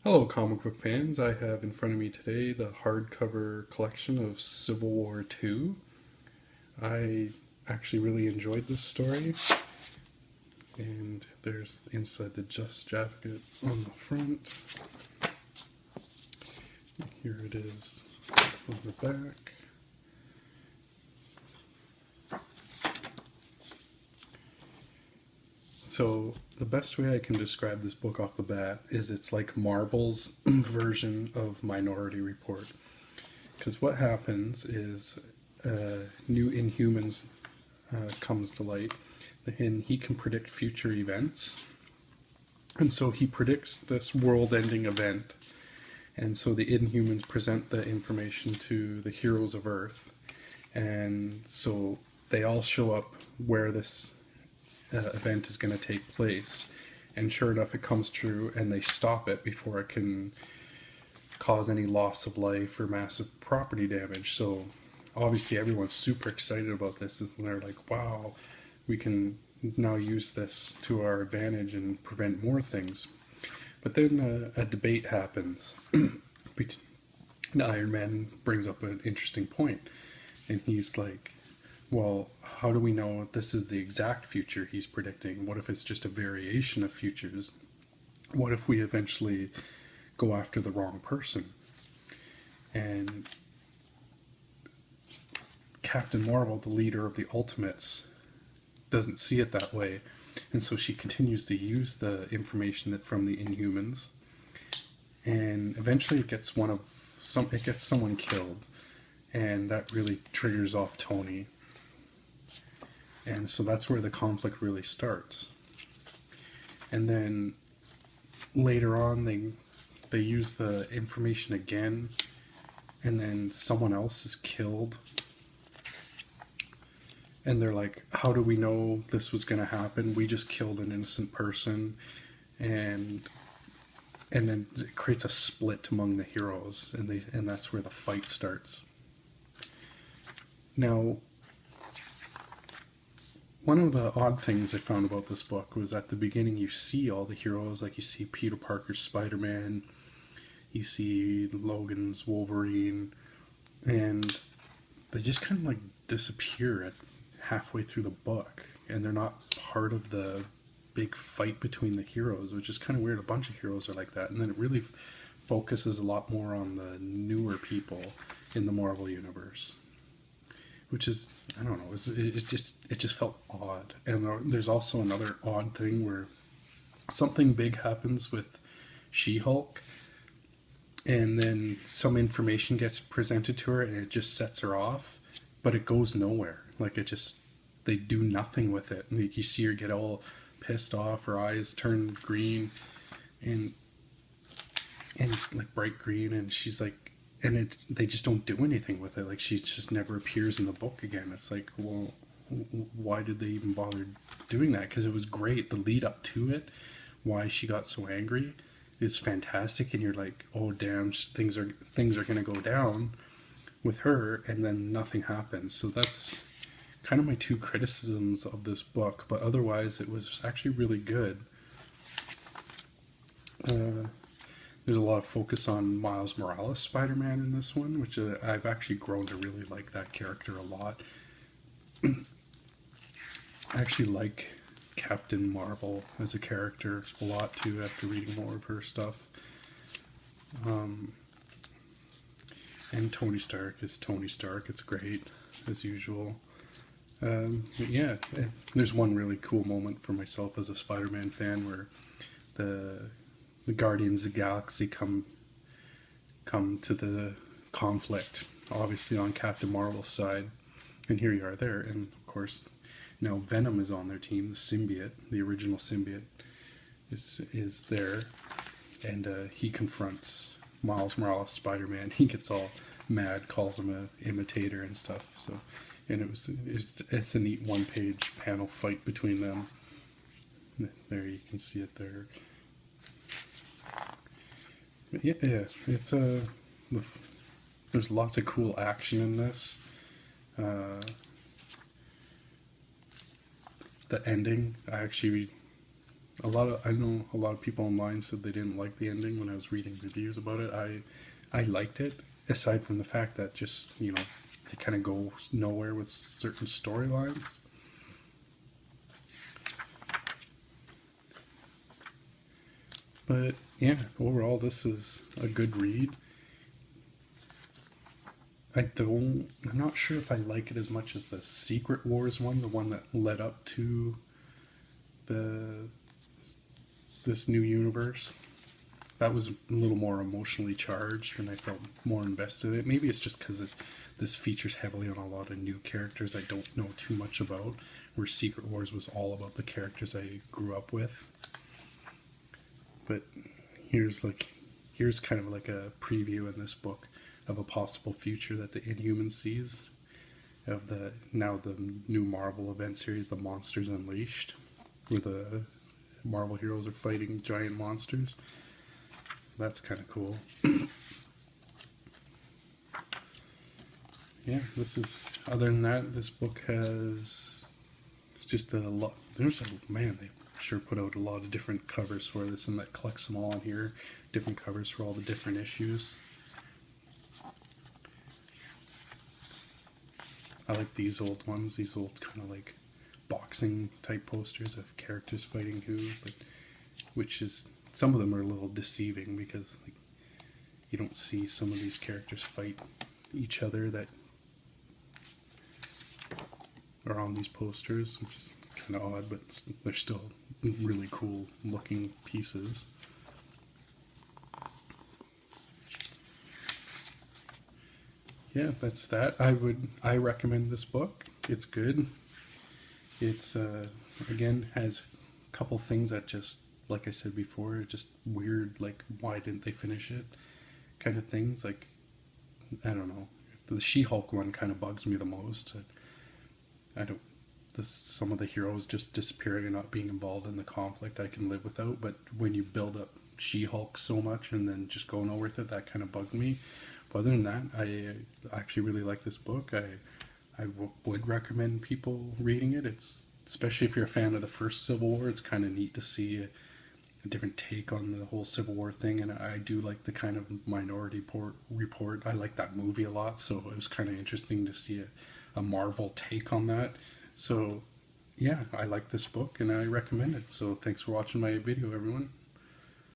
Hello, comic book fans. I have in front of me today the hardcover collection of Civil War II. I actually really enjoyed this story, and there's inside the Just jacket on the front. Here it is on the back. So, the best way I can describe this book off the bat is it's like Marvel's version of Minority Report. Because what happens is new Inhumans comes to light, and he can predict future events. And so he predicts this world-ending event, and so the Inhumans present the information to the heroes of Earth, and so they all show up where this event is going to take place, and sure enough, it comes true, and they stop it before it can cause any loss of life or massive property damage. So obviously everyone's super excited about this, and they're like, wow, we can now use this to our advantage and prevent more things. But then a debate happens. Iron Man brings up an interesting point, and he's like, well, how do we know this is the exact future he's predicting? What if it's just a variation of futures? What if we eventually go after the wrong person? And Captain Marvel, the leader of the Ultimates, doesn't see it that way, and so she continues to use the information from the Inhumans, and eventually it gets someone killed, and that really triggers off Tony, and so that's where the conflict really starts. And then later on, they use the information again, and then someone else is killed. And they're like, how do we know this was going to happen? We just killed an innocent person. And then it creates a split among the heroes, and that's where the fight starts. Now, one of the odd things I found about this book was at the beginning you see all the heroes, like you see Peter Parker's Spider-Man, you see Logan's Wolverine, and they just kind of like disappear at halfway through the book, and they're not part of the big fight between the heroes, which is kind of weird. A bunch of heroes are like that, and then it really focuses a lot more on the newer people in the Marvel universe, which is, I don't know, it just felt odd. And there's also another odd thing where something big happens with She-Hulk, and then some information gets presented to her, and it just sets her off, but it goes nowhere. Like, they do nothing with it. And you see her get all pissed off, her eyes turn green, and like bright green, and she's like, they just don't do anything with it. Like, she just never appears in the book again. It's like, well, why did they even bother doing that? Because it was great. The lead up to it, why she got so angry, is fantastic, and you're like, oh damn, things are going to go down with her, and then nothing happens. So that's kind of my two criticisms of this book, but otherwise it was actually really good. There's a lot of focus on Miles Morales Spider-Man in this one, which I've actually grown to really like that character a lot. I actually like Captain Marvel as a character a lot too, after reading more of her stuff. And Tony Stark is Tony Stark. It's great, as usual. But yeah, there's one really cool moment for myself as a Spider-Man fan where the Guardians of the Galaxy come to the conflict, obviously on Captain Marvel's side, and here you are there, and of course now Venom is on their team. The symbiote, the original symbiote, is there, and he confronts Miles Morales Spider-Man. He gets all mad, calls him an imitator and stuff. So, and it's a neat one-page panel fight between them. There, you can see it there. But yeah, it's there's lots of cool action in this. The ending, I actually I know a lot of people online said they didn't like the ending when I was reading reviews about it. I liked it, aside from the fact that just, they kind of go nowhere with certain storylines. But yeah, overall, this is a good read. I'm not sure if I like it as much as the Secret Wars one, the one that led up to the this new universe. That was a little more emotionally charged, and I felt more invested in it. Maybe it's just because this features heavily on a lot of new characters I don't know too much about, where Secret Wars was all about the characters I grew up with. But here's like here's kind of like a preview in this book of a possible future that the Inhuman sees of the new Marvel event series, The Monsters Unleashed, where the Marvel heroes are fighting giant monsters. So that's kind of cool. Yeah, this is. Other than that, this book has just a lot. There's a man. They sure put out a lot of different covers for this, and that collects them all in here. Different covers for all the different issues. I like these old ones. These old kind of like boxing type posters of characters fighting who, but which is some of them are a little deceiving because like you don't see some of these characters fight each other that are on these posters, which is kind of odd, but they're still really cool looking pieces. Yeah, that's that. I recommend this book. It's good. It's again has a couple things that just like I said before, just weird. Like why didn't they finish it? Kind of things. Like I don't know. The She-Hulk one kind of bugs me the most. I don't. Some of the heroes just disappearing and not being involved in the conflict I can live without. But when you build up She-Hulk so much and then just go nowhere with it, that kind of bugged me. But other than that, I actually really like this book. Would recommend people reading it. It's especially if you're a fan of the first Civil War. It's kind of neat to see a different take on the whole Civil War thing, and I do like the kind of Report. I like that movie a lot, so it was kind of interesting to see a Marvel take on that. So, yeah, I like this book and I recommend it. So, thanks for watching my video, everyone.